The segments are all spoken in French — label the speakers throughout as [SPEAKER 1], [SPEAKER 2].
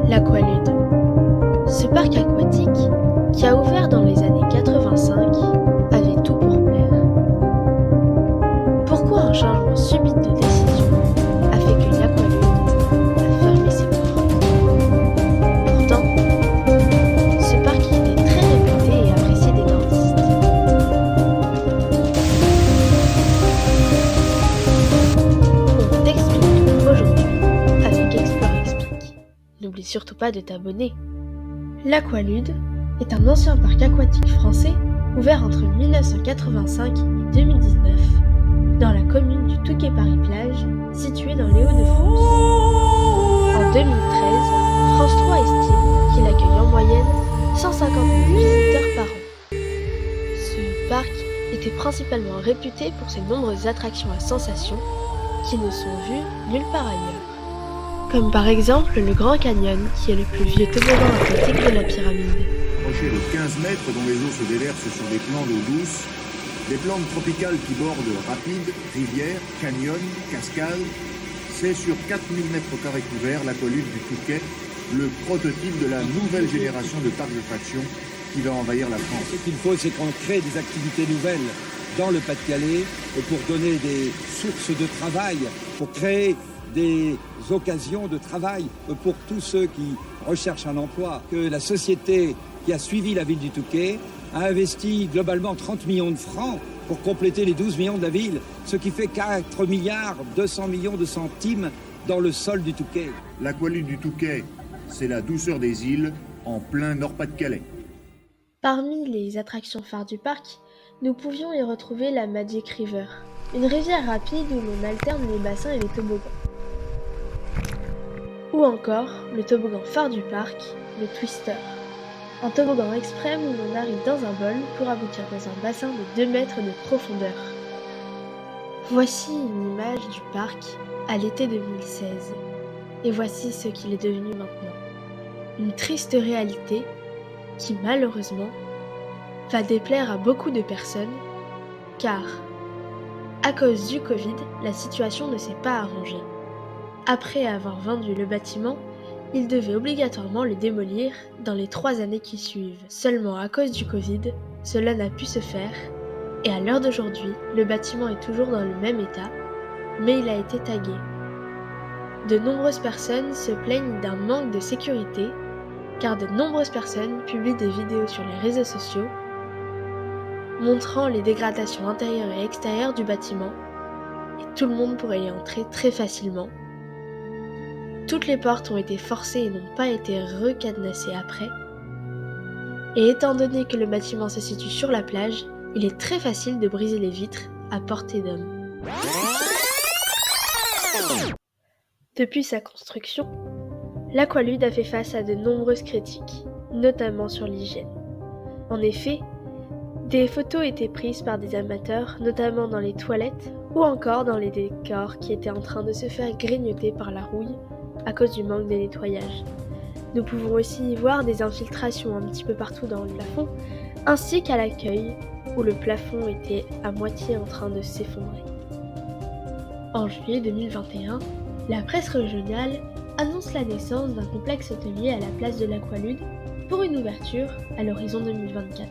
[SPEAKER 1] L'Aqualude. Ce parc aquatique, qui a ouvert dans les années 85, avait tout pour plaire. Pourquoi un changement subit de décision a fait que l'Aqualude a fermé ses portes? Pourtant, ce parc était très réputé et apprécié des nordistes. On t'explique tout aujourd'hui avec Explore Explique. N'oublie surtout pas de t'abonner. L'Aqualude est un ancien parc aquatique français ouvert entre 1985 et 2019 dans la commune du Touquet-Paris-Plage, située dans les Hauts-de-France. En 2013, France 3 estime qu'il accueille en moyenne 150 000 visiteurs par an. Ce parc était principalement réputé pour ses nombreuses attractions à sensations qui ne sont vues nulle part ailleurs. Comme par exemple le Grand Canyon, qui est le plus vieux toboggan aquatique de la pyramide.
[SPEAKER 2] Rocher de 15 mètres dont les eaux se déversent sur des plans d'eau douce, des plantes tropicales qui bordent rapides, rivières, canyons, cascades. C'est sur 4000 mètres carrés couverts l'Aqualude du Touquet, le prototype de la nouvelle génération de parcs d'attractions qui va envahir la France.
[SPEAKER 3] Ce qu'il faut, c'est qu'on crée des activités nouvelles dans le Pas-de-Calais pour donner des sources de travail, pour créer des occasions de travail pour tous ceux qui recherchent un emploi. Que la société qui a suivi la ville du Touquet a investi globalement 30 millions de francs pour compléter les 12 millions de la ville, ce qui fait 4 milliards 200 millions de centimes dans le sol du Touquet.
[SPEAKER 2] L'Aqualude du Touquet, c'est la douceur des îles en plein Nord-Pas-de-Calais.
[SPEAKER 1] Parmi les attractions phares du parc, nous pouvions y retrouver la Magic River, une rivière rapide où l'on alterne les bassins et les toboggans. Ou encore le toboggan phare du parc, le Twister, un toboggan extrême où l'on arrive dans un bol pour aboutir dans un bassin de 2 mètres de profondeur. Voici une image du parc à l'été 2016, et voici ce qu'il est devenu maintenant. Une triste réalité qui malheureusement va déplaire à beaucoup de personnes, car à cause du Covid, la situation ne s'est pas arrangée. Après avoir vendu le bâtiment, il devait obligatoirement le démolir dans les 3 années qui suivent. Seulement à cause du Covid, cela n'a pu se faire, et à l'heure d'aujourd'hui, le bâtiment est toujours dans le même état, mais il a été tagué. De nombreuses personnes se plaignent d'un manque de sécurité, car de nombreuses personnes publient des vidéos sur les réseaux sociaux montrant les dégradations intérieures et extérieures du bâtiment, et tout le monde pourrait y entrer très facilement. Toutes les portes ont été forcées et n'ont pas été recadenassées après. Et étant donné que le bâtiment se situe sur la plage, il est très facile de briser les vitres à portée d'homme. Depuis sa construction, l'Aqualude a fait face à de nombreuses critiques, notamment sur l'hygiène. En effet, des photos étaient prises par des amateurs, notamment dans les toilettes ou encore dans les décors qui étaient en train de se faire grignoter par la rouille à cause du manque de nettoyage. Nous pouvons aussi y voir des infiltrations un petit peu partout dans le plafond, ainsi qu'à l'accueil où le plafond était à moitié en train de s'effondrer. En juillet 2021, la presse régionale annonce la naissance d'un complexe hôtelier à la place de l'Aqualude pour une ouverture à l'horizon 2024.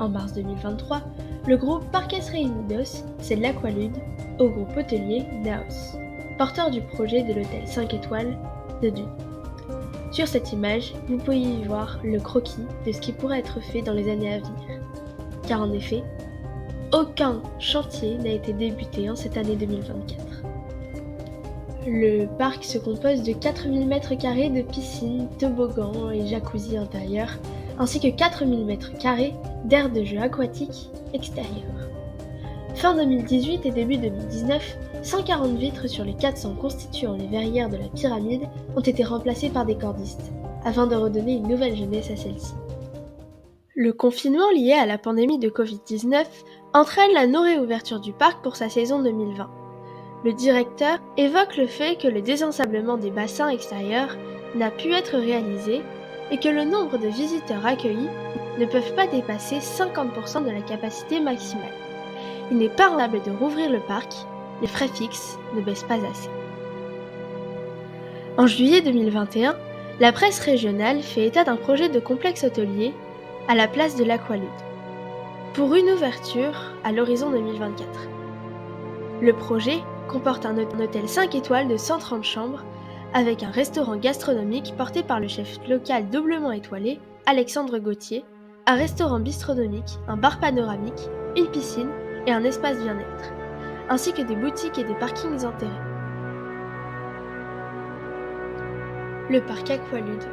[SPEAKER 1] En mars 2023, le groupe Parques Reunidos cède l'Aqualude au groupe hôtelier Naos, porteur du projet de l'hôtel 5 étoiles de Dune. Sur cette image, vous pouvez y voir le croquis de ce qui pourrait être fait dans les années à venir. Car en effet, aucun chantier n'a été débuté en cette année 2024. Le parc se compose de 4000 m² de piscines, toboggans et jacuzzi intérieurs, ainsi que 4000 m² d'aires de jeux aquatiques extérieures. Fin 2018 et début 2019, 140 vitres sur les 400 constituant les verrières de la pyramide ont été remplacées par des cordistes, afin de redonner une nouvelle jeunesse à celle-ci. Le confinement lié à la pandémie de Covid-19 entraîne la non-réouverture du parc pour sa saison 2020. Le directeur évoque le fait que le désensablement des bassins extérieurs n'a pu être réalisé et que le nombre de visiteurs accueillis ne peuvent pas dépasser 50% de la capacité maximale. Il n'est pas rentable de rouvrir le parc les frais fixes ne baissent pas assez. En juillet 2021, la presse régionale fait état d'un projet de complexe hôtelier à la place de l'Aqualude, pour une ouverture à l'horizon 2024. Le projet comporte un hôtel 5 étoiles de 130 chambres avec un restaurant gastronomique porté par le chef local doublement étoilé, Alexandre Gauthier, un restaurant bistronomique, un bar panoramique, une piscine et un espace bien-être, ainsi que des boutiques et des parkings enterrés. Le parc Aqualude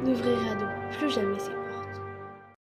[SPEAKER 1] n'ouvrira donc plus jamais ses portes.